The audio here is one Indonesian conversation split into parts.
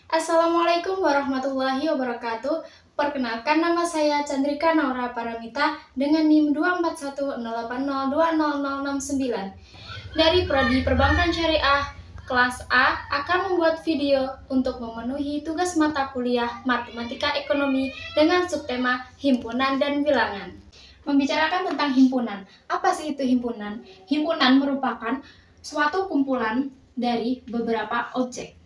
Assalamualaikum warahmatullahi wabarakatuh. Perkenalkan, nama saya Chandrika Naura Paramita dengan NIM 24108020069 dari Prodi Perbankan Syariah kelas A akan membuat video untuk memenuhi tugas mata kuliah Matematika Ekonomi dengan subtema himpunan dan bilangan. Membicarakan tentang himpunan. Apa sih itu himpunan? Himpunan merupakan suatu kumpulan dari beberapa objek.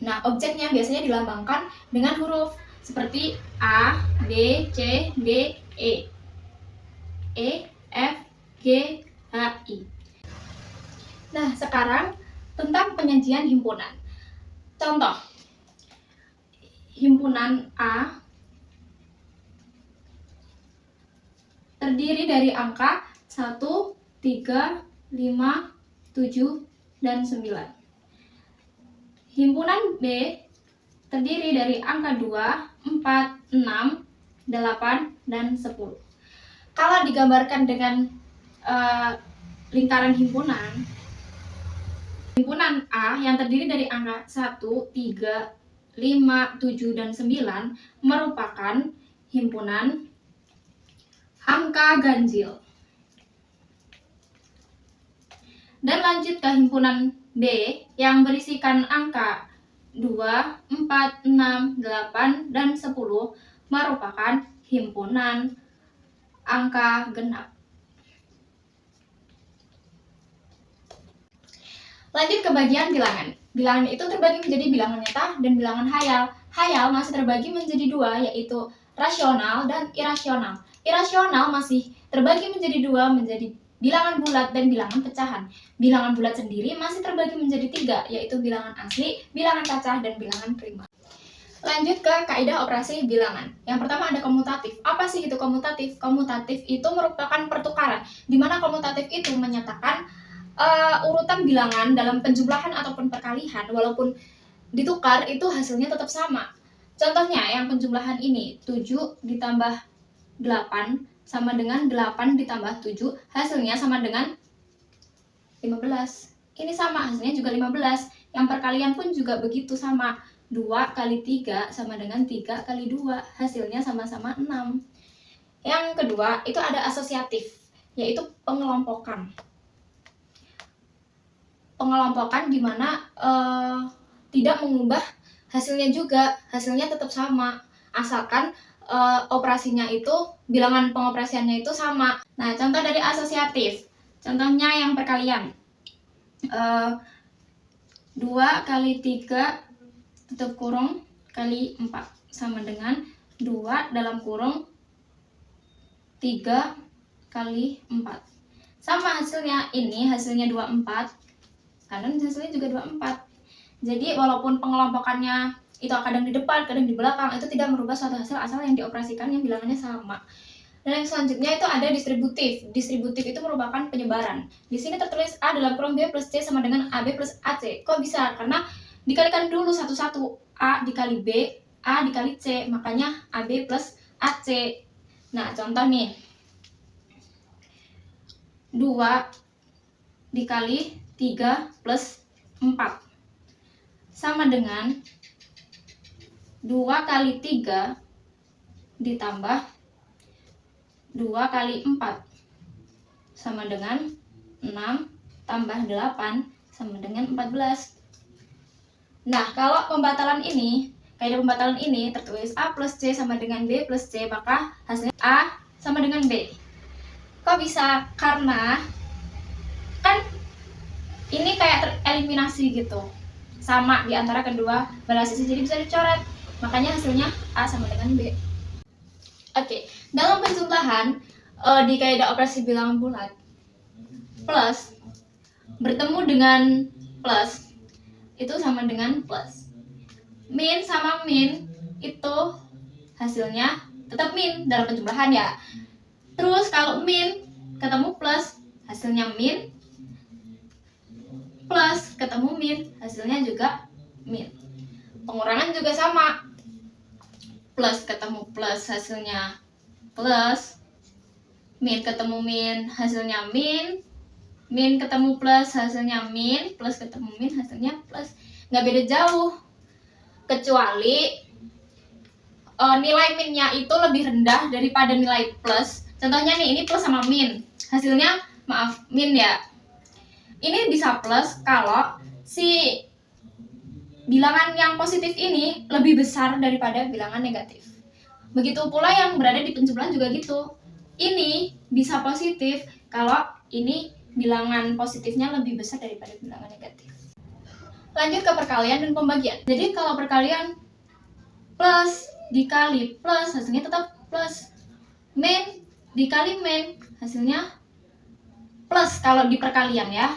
Nah, objeknya biasanya dilambangkan dengan huruf seperti A, B, C, D, E, F, G, H, I. Nah, sekarang tentang penyajian himpunan. Contoh, himpunan A terdiri dari angka 1, 3, 5, 7, dan 9. Himpunan B terdiri dari angka 2, 4, 6, 8, dan 10. Kalau digambarkan dengan lingkaran himpunan A yang terdiri dari angka 1, 3, 5, 7, dan 9 merupakan himpunan angka ganjil. Dan lanjut ke himpunan B yang berisikan angka 2, 4, 6, 8, dan 10 merupakan himpunan angka genap. Lanjut ke bagian bilangan. Bilangan itu terbagi menjadi bilangan nyata dan bilangan hayal. Hayal masih terbagi menjadi dua, yaitu rasional dan irasional. Irasional masih terbagi menjadi dua, menjadi bilangan bulat dan bilangan pecahan. Bilangan bulat sendiri masih terbagi menjadi tiga, yaitu bilangan asli, bilangan kacah, dan bilangan prima. Lanjut ke kaidah operasi bilangan. Yang pertama ada komutatif. Apa sih itu komutatif? Komutatif itu merupakan pertukaran, di mana komutatif itu menyatakan urutan bilangan dalam penjumlahan ataupun perkalian, walaupun ditukar itu hasilnya tetap sama. Contohnya yang penjumlahan ini 7 ditambah 8 sama dengan 8 ditambah 7, hasilnya sama dengan 15. Ini sama, hasilnya juga 15. Yang perkalian pun juga begitu, sama. 2 kali 3 sama dengan 3 kali 2, hasilnya sama-sama 6. Yang kedua, itu ada asosiatif, yaitu pengelompokan. Pengelompokan di mana tidak mengubah hasilnya juga, hasilnya tetap sama, asalkan operasinya itu, bilangan pengoperasiannya itu sama. Nah, contoh dari asosiatif, contohnya yang perkalian, 2 kali 3 tutup kurung kali 4 sama dengan 2 dalam kurung 3 kali 4. Sama hasilnya, ini hasilnya 24, kanan hasilnya juga 24. Jadi walaupun pengelompokannya itu kadang di depan, kadang di belakang, itu tidak merubah suatu hasil asal yang dioperasikan yang bilangannya sama. Dan yang selanjutnya itu ada distributif. Distributif itu merupakan penyebaran. Di sini tertulis A dalam kurung B plus C sama dengan AB plus AC. Kok bisa? Karena dikalikan dulu satu-satu. A dikali B, A dikali C, makanya AB plus AC. Nah, contoh nih, 2 dikali 3 plus 4 sama dengan 2 kali 3 ditambah 2 kali 4 sama dengan 6 tambah 8 sama dengan 14. Nah, kalau pembatalan ini, kaidah pembatalan ini tertulis A plus C sama dengan B plus C, maka hasilnya A sama dengan B. Kok bisa? Karena kan ini kayak tereliminasi gitu, sama di antara kedua belah sisi, jadi bisa dicoret, makanya hasilnya A sama dengan B. Oke, dalam penjumlahan di kaidah operasi bilangan bulat, plus bertemu dengan plus itu sama dengan plus, min sama min itu hasilnya tetap min dalam penjumlahan ya. Terus kalau min ketemu plus, hasilnya min, plus ketemu min, hasilnya juga min. Pengurangan juga sama, plus ketemu plus, hasilnya plus, min ketemu min, hasilnya min, min ketemu plus, hasilnya min, plus ketemu min, hasilnya plus. Nggak beda jauh. kecuali nilai minnya itu lebih rendah daripada nilai plus. Contohnya nih, ini plus sama min, hasilnya maaf min ya. Ini bisa plus kalau si bilangan yang positif ini lebih besar daripada bilangan negatif. Begitu pula yang berada di penjumlahan juga gitu. Ini bisa positif kalau ini bilangan positifnya lebih besar daripada bilangan negatif. Lanjut ke perkalian dan pembagian. Jadi kalau perkalian plus dikali plus hasilnya tetap plus, min dikali min hasilnya plus kalau di perkalian ya.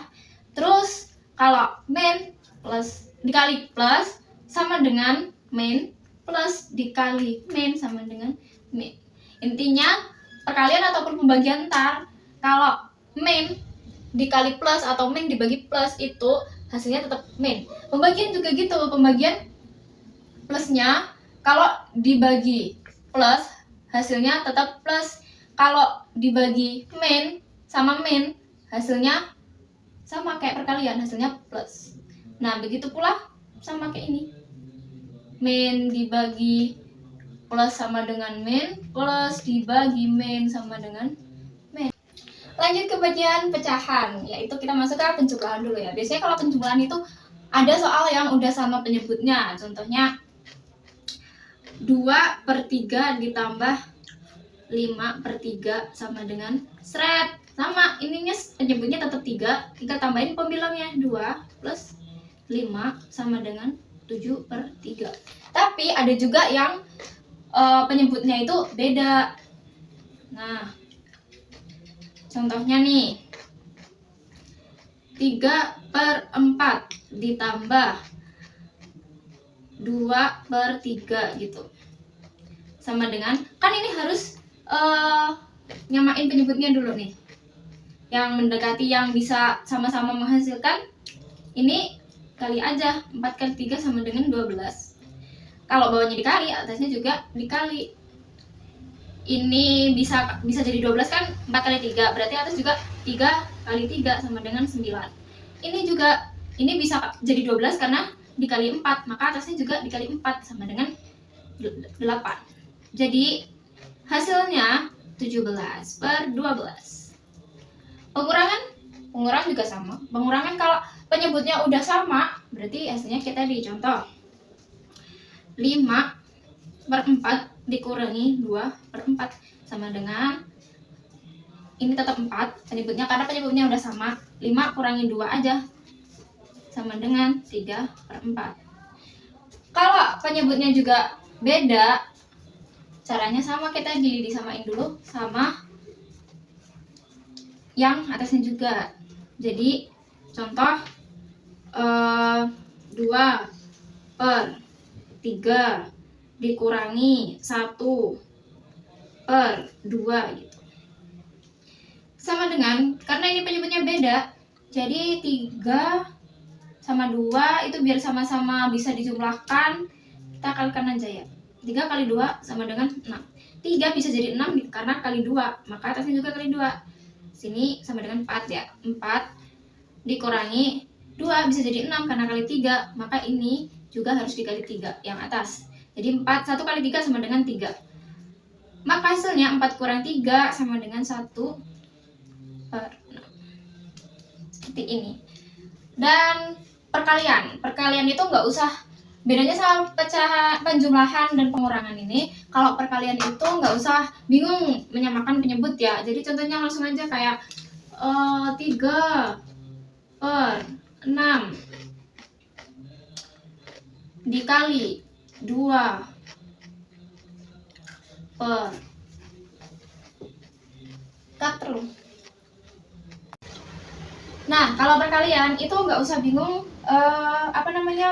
Terus kalau min plus dikali plus sama dengan min, plus dikali min sama dengan min. Intinya perkalian ataupun pembagian ntar kalau min dikali plus atau min dibagi plus itu hasilnya tetap min. Pembagian juga gitu, pembagian plusnya kalau dibagi plus hasilnya tetap plus, kalau dibagi min sama min hasilnya sama kayak perkalian, hasilnya plus. Nah begitu pula sama kayak ini, min dibagi plus sama dengan min, plus dibagi min sama dengan min. Lanjut ke bagian pecahan, yaitu kita masuk ke penjumlahan dulu ya. Biasanya kalau penjumlahan itu ada soal yang udah sama penyebutnya. Contohnya 2/3 ditambah 5/3 sama dengan seret. Sama, ininya penyebutnya tetap 3 tambahin pembilangnya 2 plus 5 sama dengan 7/3. Tapi ada juga yang penyebutnya itu beda. Nah, contohnya nih 3/4 ditambah 2/3 gitu sama dengan, kan ini harus nyamain penyebutnya dulu nih, yang mendekati yang bisa sama-sama menghasilkan. Ini kali aja, 4 kali 3 sama dengan 12. Kalau bawahnya dikali, atasnya juga dikali. Ini bisa jadi 12 kan, 4 kali 3 berarti atas juga 3 kali 3 sama dengan 9. Ini juga, ini bisa jadi 12 karena dikali 4, maka atasnya juga dikali 4 sama dengan 8. Jadi hasilnya 17/12. Pengurangan juga sama. Pengurangan kalau penyebutnya udah sama, berarti hasilnya kita di contoh 5/4 dikurangi 2/4 sama dengan, ini tetap 4 penyebutnya karena penyebutnya udah sama. 5 kurangi 2 aja sama dengan 3/4. Kalau penyebutnya juga beda, caranya sama, kita disamain dulu sama yang atasnya juga. Jadi contoh 2/3 dikurangi 1/2 gitu. Sama dengan, karena ini penyebutnya beda, jadi 3 sama 2 itu biar sama-sama bisa dijumlahkan, kita kalikan aja ya. 3 kali 2 sama dengan 6. 3 bisa jadi 6 karena kali 2, maka atasnya juga kali 2. Sini sama dengan 4 ya. 4 dikurangi 2 bisa jadi 6 karena kali 3, maka ini juga harus dikali 3 yang atas. Jadi 1 kali 3 sama dengan 3. Maka hasilnya 4 kurang 3 sama dengan 1/6. Seperti ini. Dan perkalian itu nggak usah, bedanya sama penjumlahan dan pengurangan ini, kalau perkalian itu nggak usah bingung menyamakan penyebut ya. Jadi contohnya langsung aja kayak 3/6 dikali 2/4. Nah, kalau perkalian itu nggak usah bingung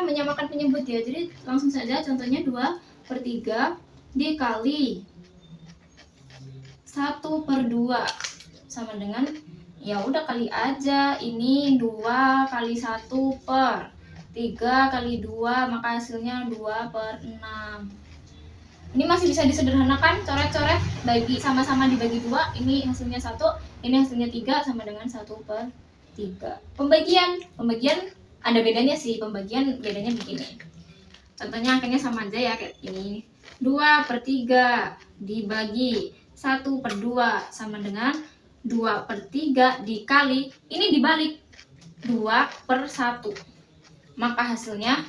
menyamakan penyebut ya. Jadi langsung saja contohnya 2/3 dikali 1/2 sama dengan, ya udah kali aja, ini 2 kali 1/3 kali 2, maka hasilnya 2/6. Ini masih bisa disederhanakan, coret-coret, bagi sama-sama dibagi 2, ini hasilnya 1, ini hasilnya 3 sama dengan 1/3. Pembagian ada bedanya sih, pembagian bedanya begini. Contohnya angkanya sama aja ya, kayak ini. 2/3 dibagi 1/2 sama dengan 2/3 dikali, ini dibalik 2/1. Maka hasilnya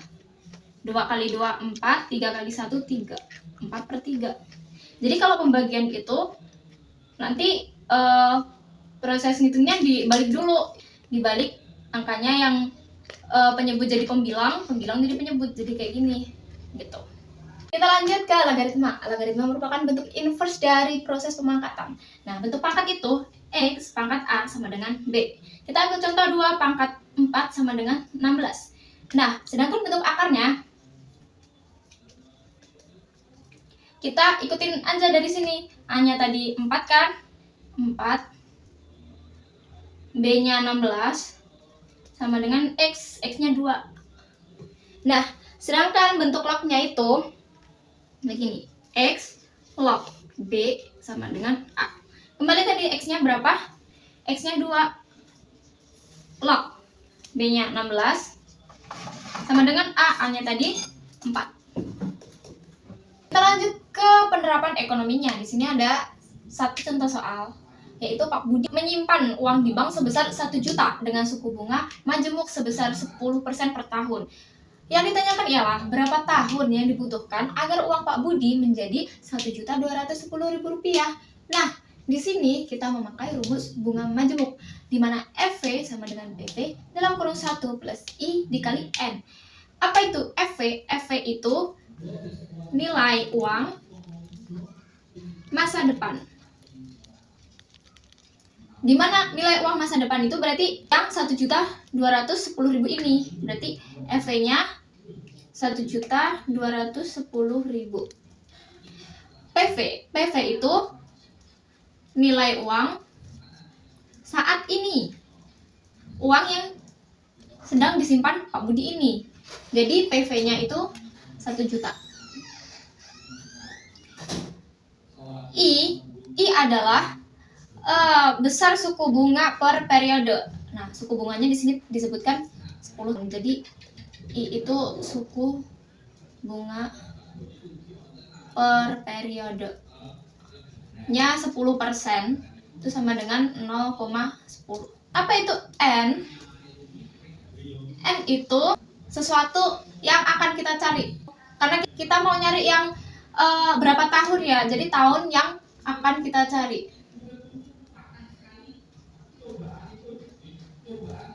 2 kali 2 4, 3 kali 1 3, 4/3. Jadi kalau pembagian itu nanti proses ngitungnya dibalik dulu, dibalik angkanya yang penyebut jadi pembilang, pembilang jadi penyebut, jadi kayak gini gitu. Kita lanjut ke logaritma. Logaritma merupakan bentuk inverse dari proses pemangkatan. Nah, bentuk pangkat itu X pangkat A sama dengan B. Kita ambil contoh 2 pangkat 4 sama dengan 16. Nah, sedangkan bentuk akarnya kita ikutin aja dari sini. A-nya tadi 4 kan? 4. B-nya 16 sama dengan X. X-nya 2. Nah, sedangkan bentuk lognya itu begini. X log B sama dengan A. Kembali tadi X-nya berapa? X-nya 2. Log B-nya 16 sama dengan A-nya tadi 4. Kita lanjut ke penerapan ekonominya. Di sini ada satu contoh soal, yaitu Pak Budi menyimpan uang di bank sebesar 1 juta dengan suku bunga majemuk sebesar 10% per tahun. Yang ditanyakan ialah berapa tahun yang dibutuhkan agar uang Pak Budi menjadi Rp1.210.000. Nah, di sini kita memakai rumus bunga majemuk, di mana FV sama dengan PV dalam kurung 1 plus I dikali N. Apa itu FV? FV itu nilai uang masa depan. Di mana nilai uang masa depan itu berarti yang 1.210.000 ini. Berarti FV-nya 1.210.000. PV itu nilai uang saat ini. Uang yang sedang disimpan Pak Budi ini. Jadi PV-nya itu 1 juta. I adalah besar suku bunga per periode. Nah, suku bunganya di sini disebutkan 10. Jadi I itu suku bunga per periode nya 10%, itu sama dengan 0,10. Apa itu N? N itu sesuatu yang akan kita cari. Karena kita mau nyari yang berapa tahun ya. Jadi tahun yang akan kita cari.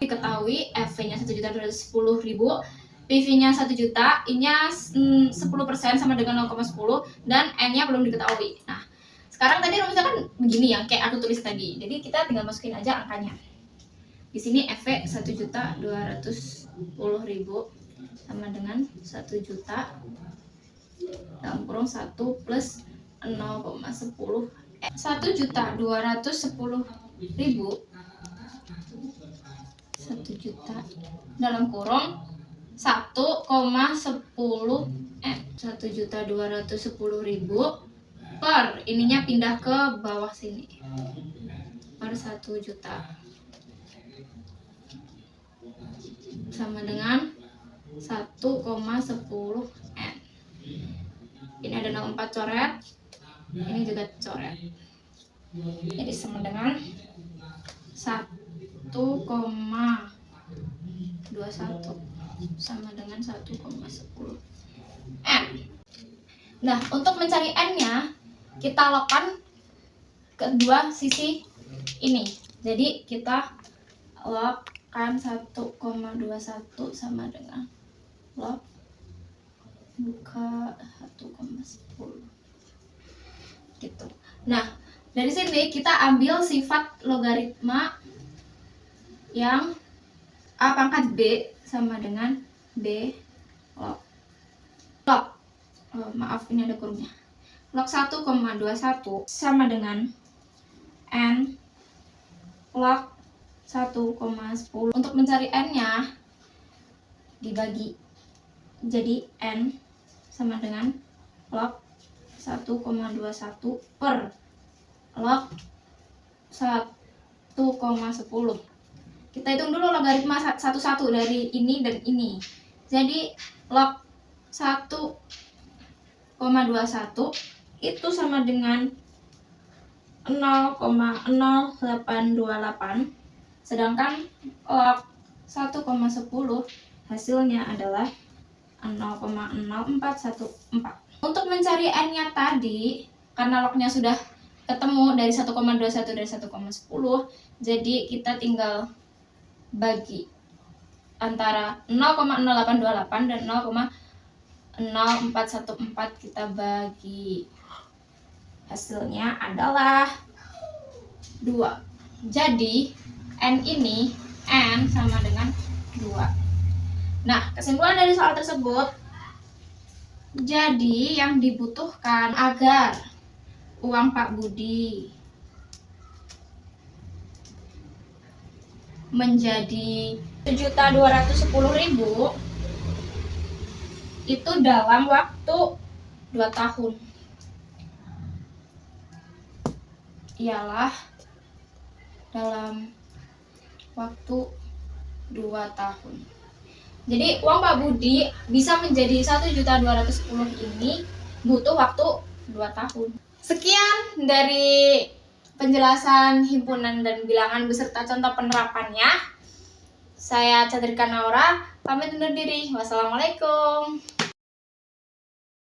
Diketahui FV-nya 1.210.000, PV-nya 1 juta, I-nya 10% sama dengan 0,10, dan N-nya belum diketahui. Nah, sekarang tadi rumusnya kan begini ya, kayak aku tulis tadi. Jadi kita tinggal masukin aja angkanya. Di sini FV 1.210.000 sama dengan 1 juta dalam kurung 1 plus 0,10. 1.210.000 1 juta dalam kurung 1,10 N. 1.210.000 per ininya pindah ke bawah sini per 1 juta sama dengan 1,10 N. Ini ada 04 coret, ini juga coret. Jadi sama dengan 1,21 sama dengan 1,10 N. Nah, untuk mencari N-nya kita logkan kedua sisi ini. Jadi kita logkan 1,21 sama dengan log buka 1,10 gitu. Nah, dari sini kita ambil sifat logaritma yang A pangkat B sama dengan B log. Maaf, ini ada kurungnya. Log 1,21 sama dengan N log 1,10. Untuk mencari N-nya dibagi jadi N sama dengan log 1,21 per log 1,10. Kita hitung dulu logaritma satu-satu dari ini dan ini. Jadi log 1,21 itu sama dengan 0,0828, sedangkan log 1,10 hasilnya adalah 0,0414. Untuk mencari n-nya tadi, karena lognya sudah ketemu dari 1,21 dan 1,10, jadi kita tinggal bagi antara 0,0828 dan 0,0414, kita bagi. Hasilnya adalah 2. Jadi n ini, n sama dengan 2. Nah, kesimpulan dari soal tersebut, jadi yang dibutuhkan agar uang Pak Budi menjadi 7.210.000 itu dalam waktu 2 tahun. Ialah dalam waktu 2 tahun. Jadi uang Pak Budi bisa menjadi 1.210.000 ini butuh waktu 2 tahun. Sekian dari penjelasan himpunan dan bilangan beserta contoh penerapannya. Saya Chandrika Naura, pamit undur diri. Wassalamualaikum.